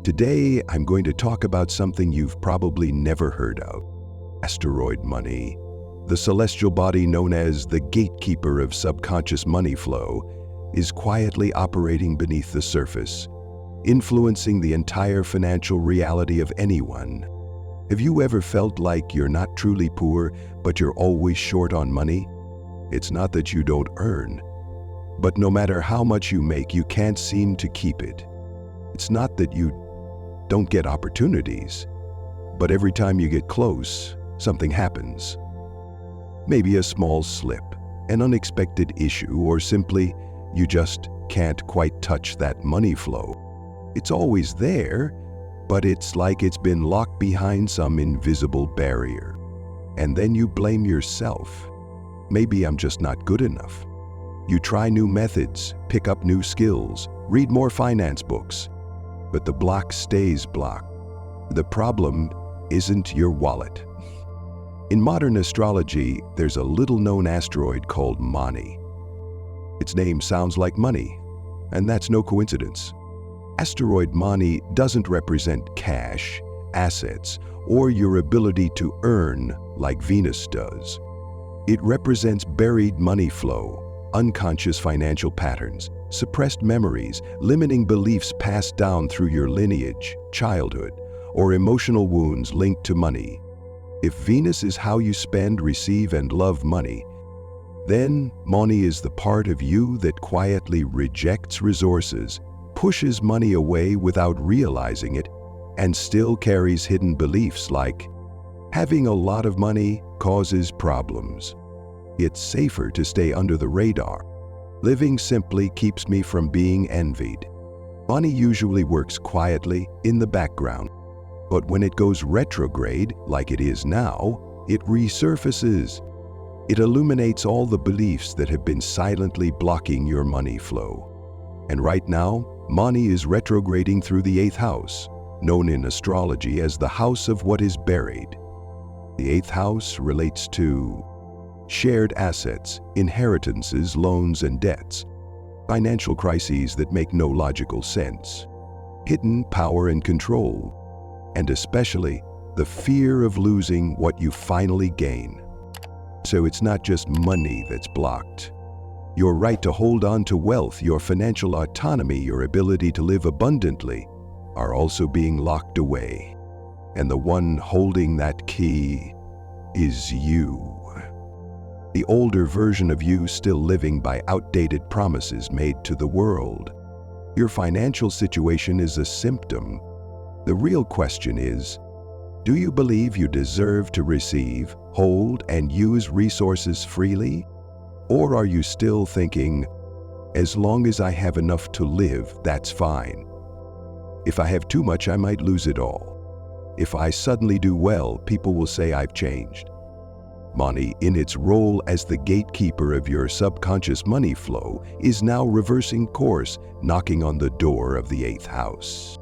Today, I'm going to talk about something you've probably never heard of: asteroid money. The celestial body known as the gatekeeper of subconscious money flow is quietly operating beneath the surface, influencing the entire financial reality of anyone. Have you ever felt like you're not truly poor, but you're always short on money? It's not that you don't earn, but no matter how much you make, you can't seem to keep it. It's not that you don't get opportunities, but every time you get close, something happens. Maybe a small slip, an unexpected issue, or simply you just can't quite touch that money flow. It's always there, but it's like it's been locked behind some invisible barrier. And then you blame yourself. Maybe I'm just not good enough. You try new methods, pick up new skills, read more finance books, but the block stays blocked. The problem isn't your wallet. In modern astrology, there's a little-known asteroid called Mani. Its name sounds like money, and that's no coincidence. Asteroid Mani doesn't represent cash, assets, or your ability to earn like Venus does. It represents buried money flow, unconscious financial patterns, suppressed memories, limiting beliefs passed down through your lineage, childhood, or emotional wounds linked to money. If Venus is how you spend, receive, and love money, then Mani is the part of you that quietly rejects resources, pushes money away without realizing it, and still carries hidden beliefs like having a lot of money causes problems. It's safer to stay under the radar. Living simply keeps me from being envied. Money usually works quietly in the background, but when it goes retrograde, like it is now, it resurfaces. It illuminates all the beliefs that have been silently blocking your money flow. And right now, Mani is retrograding through the 8th house, known in astrology as the house of what is buried. The 8th house relates to shared assets, inheritances, loans and debts, financial crises that make no logical sense, hidden power and control, and especially the fear of losing what you finally gain. So it's not just money that's blocked. Your right to hold on to wealth, your financial autonomy, your ability to live abundantly are also being locked away. And the one holding that key is you. The older version of you still living by outdated promises made to the world. Your financial situation is a symptom. The real question is, do you believe you deserve to receive, hold, and use resources freely? Or are you still thinking, as long as I have enough to live, that's fine. If I have too much, I might lose it all. If I suddenly do well, people will say I've changed. Mani, in its role as the gatekeeper of your subconscious money flow, is now reversing course, knocking on the door of the 8th house.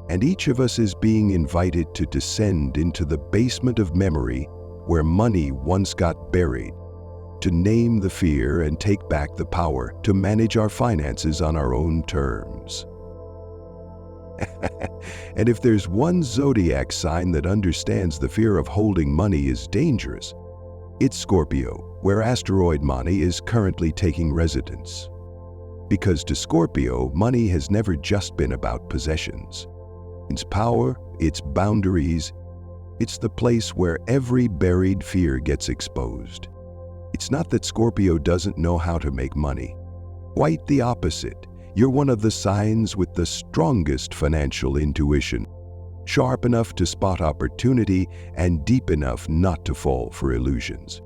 And each of us is being invited to descend into the basement of memory where money once got buried, to name the fear and take back the power to manage our finances on our own terms. And if there's one zodiac sign that understands the fear of holding money is dangerous, it's Scorpio, where asteroid Mani is currently taking residence. Because to Scorpio, money has never just been about possessions. Its power, its boundaries, it's the place where every buried fear gets exposed. It's not that Scorpio doesn't know how to make money. Quite the opposite. You're one of the signs with the strongest financial intuition, sharp enough to spot opportunity and deep enough not to fall for illusions.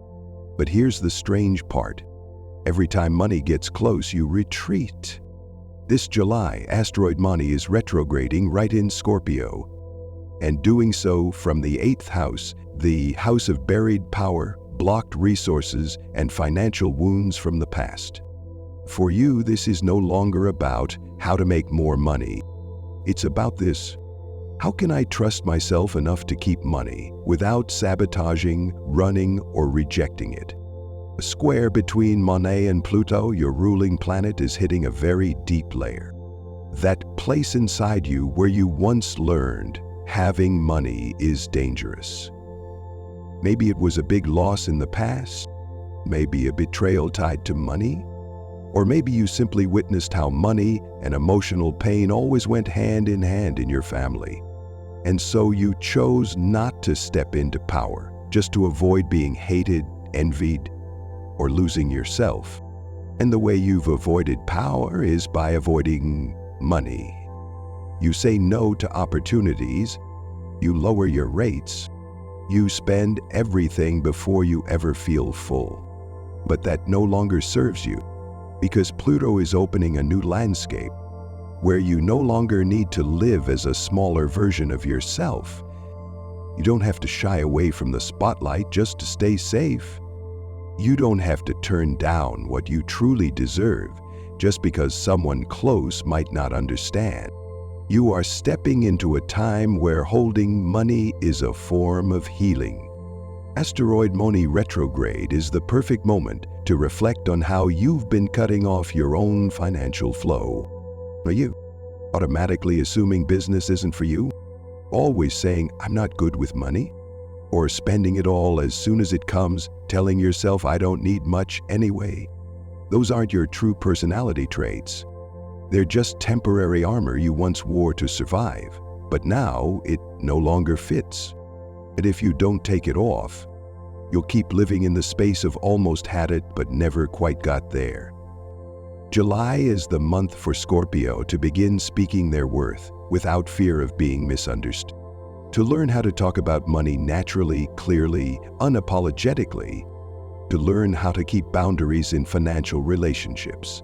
But here's the strange part. Every time money gets close, you retreat. This July, asteroid Mani is retrograding right in Scorpio, and doing so from the 8th house, the house of buried power, blocked resources, and financial wounds from the past. For you, this is no longer about how to make more money. It's about this: how can I trust myself enough to keep money without sabotaging, running, or rejecting it? A square between Mani and Pluto, your ruling planet, is hitting a very deep layer. that place inside you where you once learned having money is dangerous. Maybe it was a big loss in the past, maybe a betrayal tied to money, or maybe you simply witnessed how money and emotional pain always went hand in hand in your family. And so you chose not to step into power, just to avoid being hated, envied, or losing yourself. And the way you've avoided power is by avoiding money. You say no to opportunities, you lower your rates, you spend everything before you ever feel full. But that no longer serves you, because Pluto is opening a new landscape where you no longer need to live as a smaller version of yourself. You don't have to shy away from the spotlight just to stay safe. You don't have to turn down what you truly deserve just because someone close might not understand. You are stepping into a time where holding money is a form of healing. Asteroid Moni retrograde is the perfect moment to reflect on how you've been cutting off your own financial flow. Are you automatically assuming business isn't for you? Always saying, "I'm not good with money"? Or spending it all as soon as it comes, telling yourself, "I don't need much anyway"? Those aren't your true personality traits. They're just temporary armor you once wore to survive, but now it no longer fits. And if you don't take it off, you'll keep living in the space of almost had it but never quite got there. July is the month for Scorpio to begin speaking their worth without fear of being misunderstood. To learn how to talk about money naturally, clearly, unapologetically. To learn how to keep boundaries in financial relationships.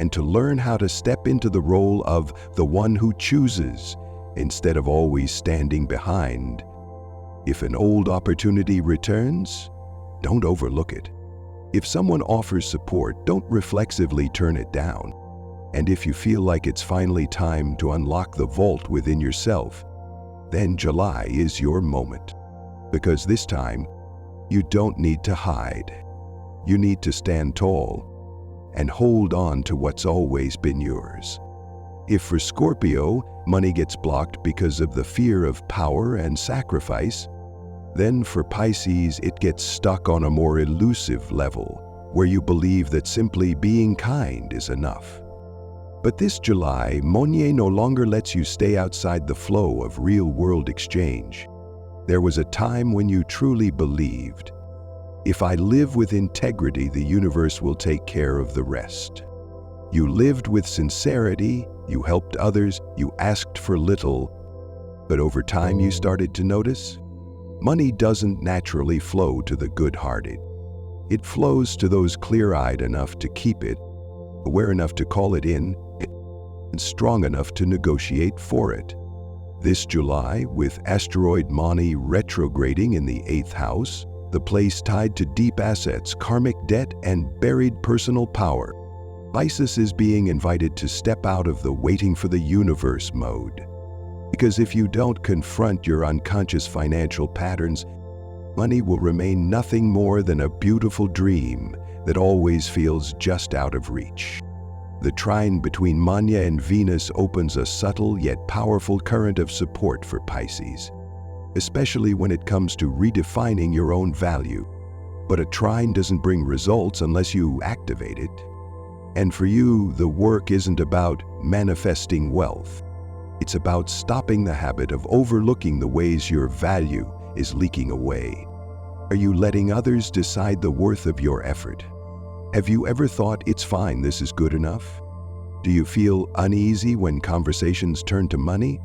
And to learn how to step into the role of the one who chooses instead of always standing behind. If an old opportunity returns, don't overlook it. If someone offers support, don't reflexively turn it down. And if you feel like it's finally time to unlock the vault within yourself, then July is your moment. Because this time, you don't need to hide. You need to stand tall and hold on to what's always been yours. If for Scorpio, money gets blocked because of the fear of power and sacrifice, then for Pisces, it gets stuck on a more elusive level, where you believe that simply being kind is enough. But this July, Monier no longer lets you stay outside the flow of real-world exchange. There was a time when you truly believed, "If I live with integrity, the universe will take care of the rest." You lived with sincerity, you helped others, you asked for little, but over time you started to notice, money doesn't naturally flow to the good-hearted. It flows to those clear-eyed enough to keep it, aware enough to call it in, and strong enough to negotiate for it. This July, with asteroid Mani retrograding in the 8th house, the place tied to deep assets, karmic debt, and buried personal power, Pisces is being invited to step out of the waiting for the universe mode. Because if you don't confront your unconscious financial patterns, money will remain nothing more than a beautiful dream that always feels just out of reach. The trine between Manya and Venus opens a subtle yet powerful current of support for Pisces, especially when it comes to redefining your own value. But a trine doesn't bring results unless you activate it. And for you, the work isn't about manifesting wealth. It's about stopping the habit of overlooking the ways your value is leaking away. Are you letting others decide the worth of your effort? Have you ever thought, "It's fine, this is good enough"? Do you feel uneasy when conversations turn to money?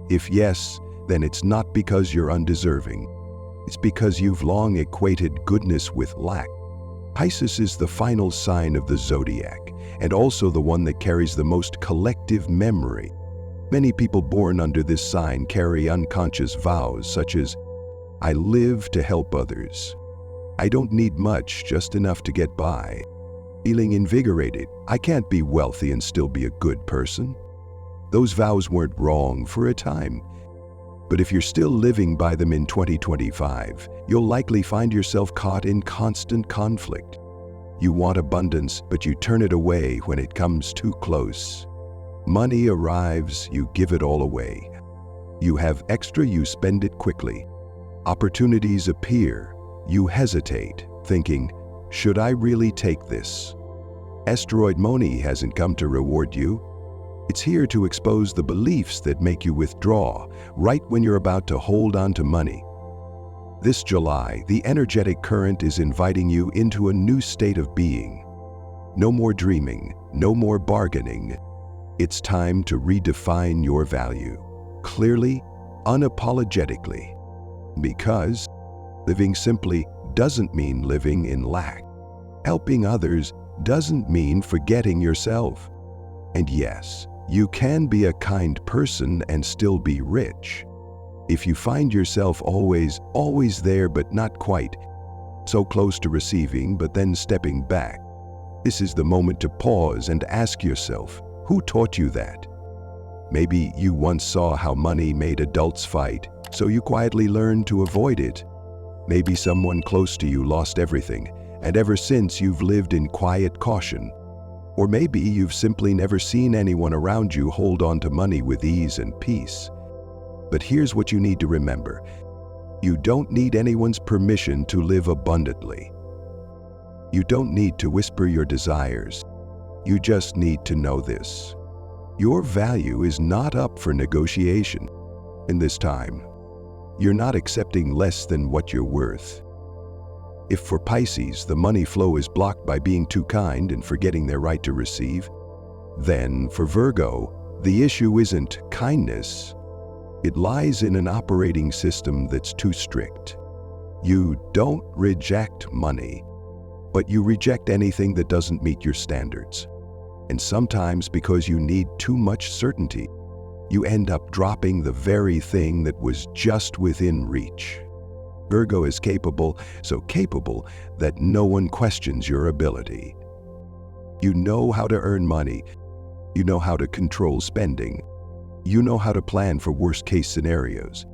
If yes, then it's not because you're undeserving. It's because you've long equated goodness with lack. Pisces is the final sign of the zodiac, and also the one that carries the most collective memory. Many people born under this sign carry unconscious vows such as, "I live to help others. I don't need much, just enough to get by." Feeling invigorated, "I can't be wealthy and still be a good person." Those vows weren't wrong for a time. But if you're still living by them in 2025, you'll likely find yourself caught in constant conflict. You want abundance, but you turn it away when it comes too close. Money arrives, you give it all away. You have extra, you spend it quickly. Opportunities appear, you hesitate, thinking, should I really take this? Asteroid money hasn't come to reward you. It's here to expose the beliefs that make you withdraw right when you're about to hold on to money. This July, the energetic current is inviting you into a new state of being. No more dreaming, no more bargaining. It's time to redefine your value, clearly, unapologetically. Because living simply doesn't mean living in lack. Helping others doesn't mean forgetting yourself. And yes, you can be a kind person and still be rich. If you find yourself always there but not quite, so close to receiving but then stepping back, this is the moment to pause and ask yourself, who taught you that? Maybe you once saw how money made adults fight, so you quietly learned to avoid it. Maybe someone close to you lost everything, and ever since you've lived in quiet caution. Or maybe you've simply never seen anyone around you hold on to money with ease and peace. But here's what you need to remember. You don't need anyone's permission to live abundantly. You don't need to whisper your desires. You just need to know this. Your value is not up for negotiation in this time. You're not accepting less than what you're worth. If for Pisces, the money flow is blocked by being too kind and forgetting their right to receive, then for Virgo, the issue isn't kindness. It lies in an operating system that's too strict. You don't reject money, but you reject anything that doesn't meet your standards. And sometimes because you need too much certainty, you end up dropping the very thing that was just within reach. Virgo is capable, so capable that no one questions your ability. You know how to earn money. You know how to control spending. You know how to plan for worst-case scenarios.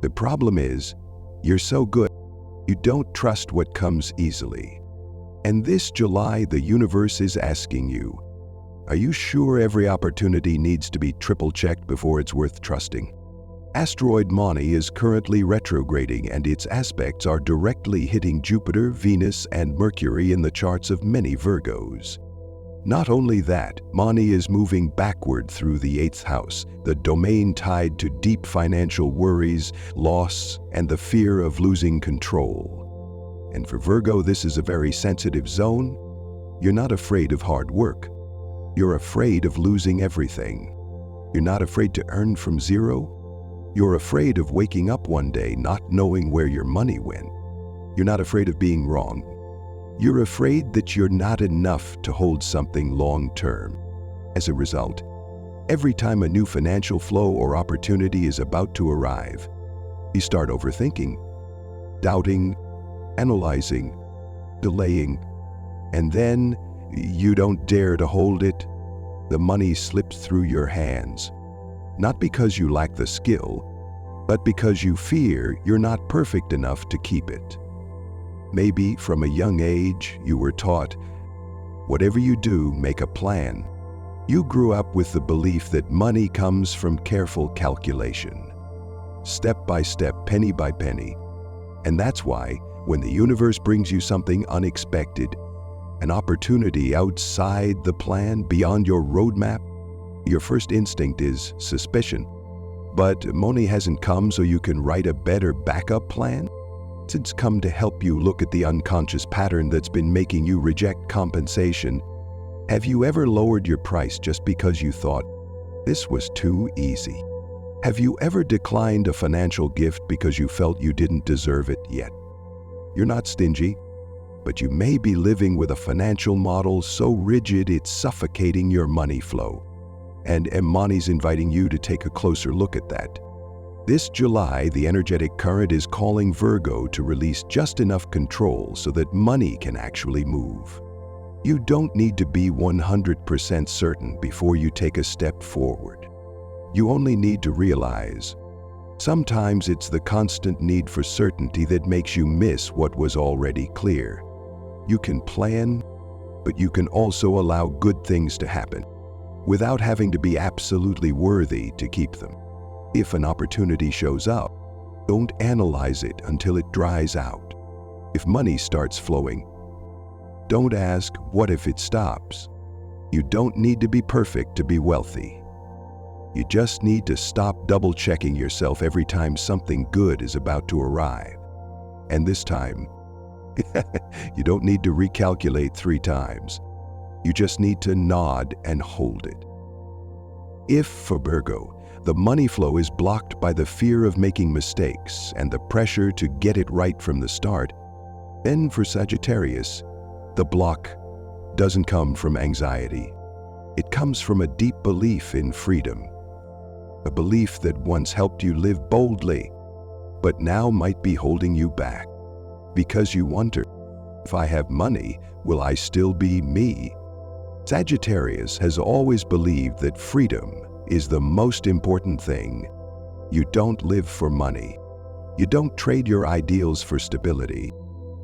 The problem is, you're so good, you don't trust what comes easily. And this July, the universe is asking you, are you sure every opportunity needs to be triple-checked before it's worth trusting? Asteroid Mani is currently retrograding, and its aspects are directly hitting Jupiter, Venus, and Mercury in the charts of many Virgos. Not only that, Mani is moving backward through the 8th house, the domain tied to deep financial worries, loss, and the fear of losing control. And for Virgo, this is a very sensitive zone. You're not afraid of hard work. You're afraid of losing everything. You're not afraid to earn from zero. You're afraid of waking up one day not knowing where your money went. You're not afraid of being wrong. You're afraid that you're not enough to hold something long-term. As a result, every time a new financial flow or opportunity is about to arrive, you start overthinking, doubting, analyzing, delaying, and then you don't dare to hold it. The money slips through your hands. Not because you lack the skill, but because you fear you're not perfect enough to keep it. Maybe from a young age you were taught, whatever you do, make a plan. You grew up with the belief that money comes from careful calculation, step by step, penny by penny. And that's why, when the universe brings you something unexpected, an opportunity outside the plan, beyond your roadmap, your first instinct is suspicion. But money hasn't come so you can write a better backup plan? It's come to help you look at the unconscious pattern that's been making you reject compensation. Have you ever lowered your price just because you thought, this was too easy? Have you ever declined a financial gift because you felt you didn't deserve it yet? You're not stingy, but you may be living with a financial model so rigid it's suffocating your money flow. And Mani's inviting you to take a closer look at that. This July, the energetic current is calling Virgo to release just enough control so that money can actually move. You don't need to be 100% certain before you take a step forward. You only need to realize, sometimes it's the constant need for certainty that makes you miss what was already clear. You can plan, but you can also allow good things to happen. without having to be absolutely worthy to keep them. If an opportunity shows up, don't analyze it until it dries out. If money starts flowing, don't ask, what if it stops? You don't need to be perfect to be wealthy. You just need to stop double-checking yourself every time something good is about to arrive. And this time, you don't need to recalculate 3 times. You just need to nod and hold it. If, for Virgo, the money flow is blocked by the fear of making mistakes and the pressure to get it right from the start, then for Sagittarius, the block doesn't come from anxiety. It comes from a deep belief in freedom. A belief that once helped you live boldly, but now might be holding you back. Because you wonder, if I have money, will I still be me? Sagittarius has always believed that freedom is the most important thing. You don't live for money. You don't trade your ideals for stability.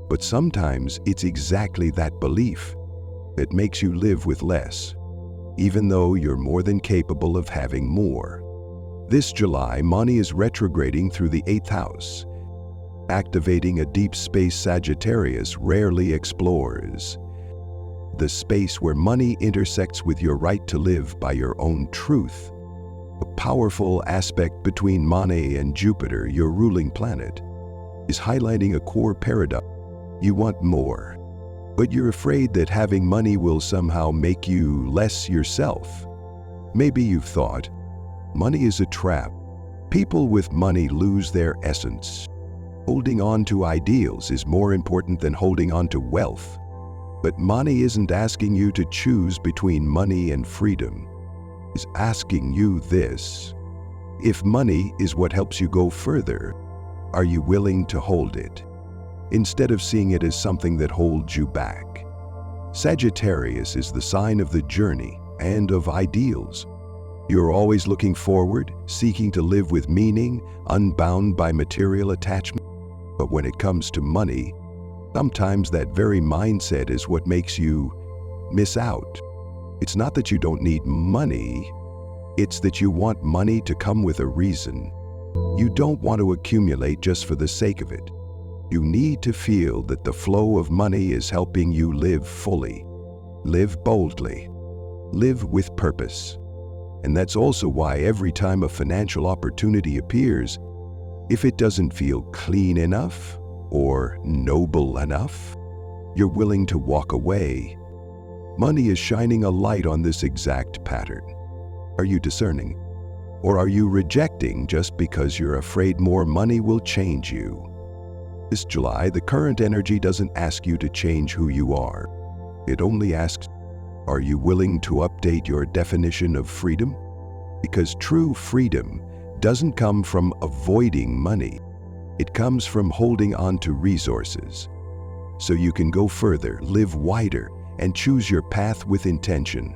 But sometimes it's exactly that belief that makes you live with less, even though you're more than capable of having more. This July, Mani is retrograding through the 8th house, activating a deep space Sagittarius rarely explores. The space where money intersects with your right to live by your own truth. A powerful aspect between Mani and Jupiter, your ruling planet, is highlighting a core paradox. You want more, but you're afraid that having money will somehow make you less yourself. Maybe you've thought, money is a trap. People with money lose their essence. Holding on to ideals is more important than holding on to wealth. But Mani isn't asking you to choose between money and freedom. He's asking you this: if money is what helps you go further, are you willing to hold it, instead of seeing it as something that holds you back? Sagittarius is the sign of the journey and of ideals. You're always looking forward, seeking to live with meaning, unbound by material attachment. But when it comes to money, sometimes that very mindset is what makes you miss out. It's not that you don't need money, it's that you want money to come with a reason. You don't want to accumulate just for the sake of it. You need to feel that the flow of money is helping you live fully, live boldly, live with purpose. And that's also why every time a financial opportunity appears, if it doesn't feel clean enough or noble enough, you're willing to walk away. Money is shining a light on this exact pattern. Are you discerning? Or are you rejecting just because you're afraid more money will change you? This July, the current energy doesn't ask you to change who you are. It only asks, are you willing to update your definition of freedom? Because true freedom doesn't come from avoiding money. It comes from holding on to resources, so you can go further, live wider, and choose your path with intention.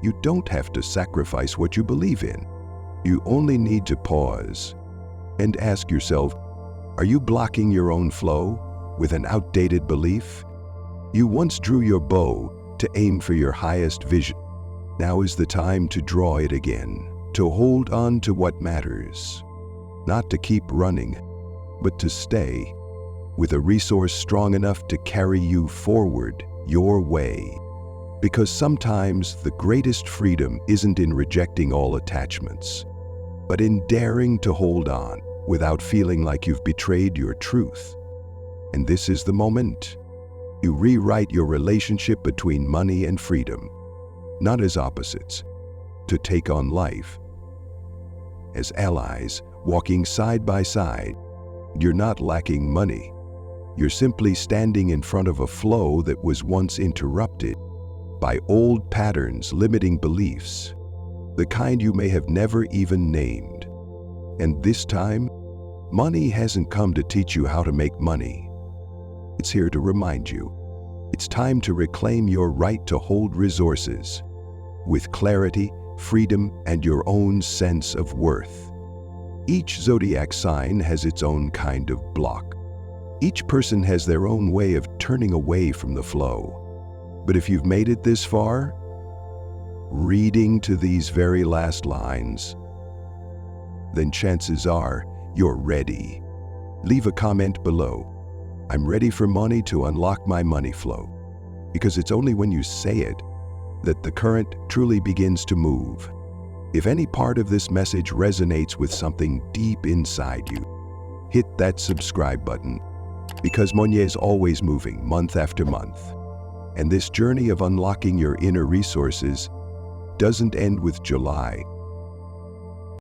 You don't have to sacrifice what you believe in. You only need to pause and ask yourself, are you blocking your own flow with an outdated belief? You once drew your bow to aim for your highest vision. Now is the time to draw it again, to hold on to what matters, not to keep running, but to stay with a resource strong enough to carry you forward your way. Because sometimes the greatest freedom isn't in rejecting all attachments, but in daring to hold on without feeling like you've betrayed your truth. And this is the moment. You rewrite your relationship between money and freedom, not as opposites, to take on life as allies, walking side by side. You're not lacking money. You're simply standing in front of a flow that was once interrupted by old patterns, limiting beliefs, the kind you may have never even named. And this time, money hasn't come to teach you how to make money. It's here to remind you. It's time to reclaim your right to hold resources with clarity, freedom, and your own sense of worth. Each zodiac sign has its own kind of block. Each person has their own way of turning away from the flow. But if you've made it this far, reading to these very last lines, then chances are you're ready. Leave a comment below. I'm ready for money to unlock my money flow. Because it's only when you say it that the current truly begins to move. If any part of this message resonates with something deep inside you, hit that subscribe button, because Money is always moving month after month. And this journey of unlocking your inner resources doesn't end with July.